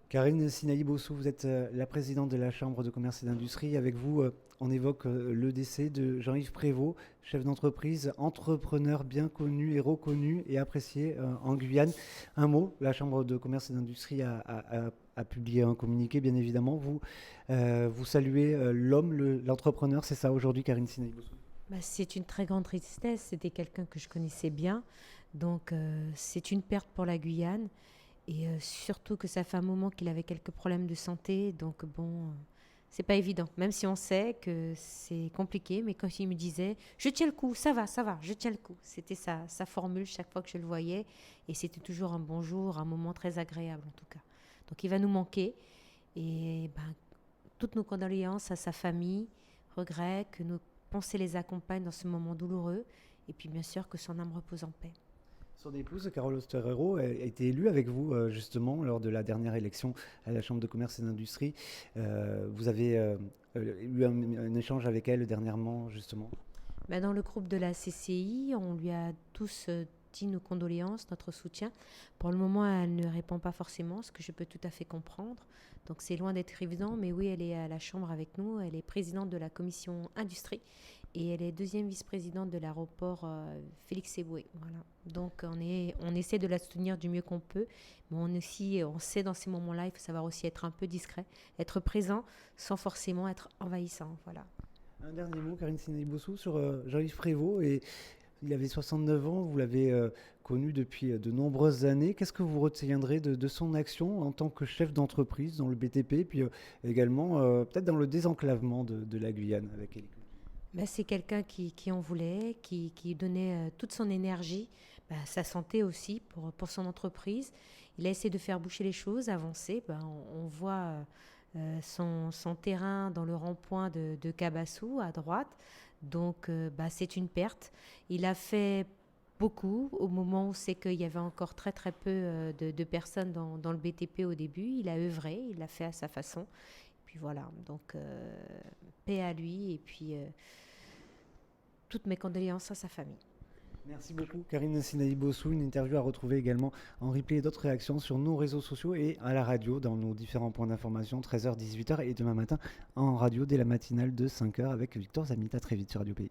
Karine Sinaï-Bossou, vous êtes la présidente de la Chambre de commerce et d'industrie. Avec vous, on évoque le décès de Jean-Yves Prévost, chef d'entreprise, entrepreneur bien connu et reconnu et apprécié en Guyane. Un mot, la Chambre de commerce et d'industrie a publié un communiqué, bien évidemment. Vous saluez l'homme, l'entrepreneur, c'est ça aujourd'hui, Karine Sinaï-Bossou? Bah, c'est une très grande tristesse. C'était quelqu'un que je connaissais bien. Donc, c'est une perte pour la Guyane. Et surtout que ça fait un moment qu'il avait quelques problèmes de santé. Donc, bon, c'est pas évident. Même si on sait que c'est compliqué. Mais quand il me disait, je tiens le coup, ça va, je tiens le coup. C'était sa formule chaque fois que je le voyais. Et c'était toujours un bonjour, un moment très agréable en tout cas. Donc, il va nous manquer. Et ben, toutes nos condoléances à sa famille, regrets, que nos pensées les accompagnent dans ce moment douloureux, et puis bien sûr que son âme repose en paix. Son épouse, Carole Osterero, a été élue avec vous justement lors de la dernière élection à la Chambre de commerce et d'industrie. Vous avez eu un échange avec elle dernièrement justement. Ben, dans le groupe de la CCI, on lui a tous dit nos condoléances, notre soutien. Pour le moment, elle ne répond pas forcément, ce que je peux tout à fait comprendre. Donc c'est loin d'être évident, mais oui, elle est à la Chambre avec nous. Elle est présidente de la commission industrie et elle est deuxième vice-présidente de l'aéroport Félix Éboué. Voilà. Donc on essaie de la soutenir du mieux qu'on peut, mais on sait dans ces moments-là, il faut savoir aussi être un peu discret, être présent sans forcément être envahissant. Voilà. Un dernier mot, Karine Sinaï-Bossou, sur Jean-Yves Prévost. Il avait 69 ans, vous l'avez connu depuis de nombreuses années. Qu'est-ce que vous retiendrez de son action en tant que chef d'entreprise dans le BTP, puis également peut-être dans le désenclavement de la Guyane avec Helico? Ben, c'est quelqu'un qui en voulait, qui donnait toute son énergie, ben, sa santé aussi pour son entreprise. Il a essayé de faire bouger les choses, avancer. Ben, on voit son terrain dans le rond-point de Cabassou à droite. Donc ben, c'est une perte. Il a fait beaucoup au moment où c'est qu'il y avait encore très très peu de personnes dans le BTP au début. Il a œuvré, il l'a fait à sa façon. Puis voilà, donc paix à lui et puis toutes mes condoléances à sa famille. Merci beaucoup, Karine Sinaï-Bossou. Une interview à retrouver également en replay et d'autres réactions sur nos réseaux sociaux et à la radio dans nos différents points d'information, 13h, 18h et demain matin en radio dès la matinale de 5h avec Victor Zamita. Très vite sur Radio Pays.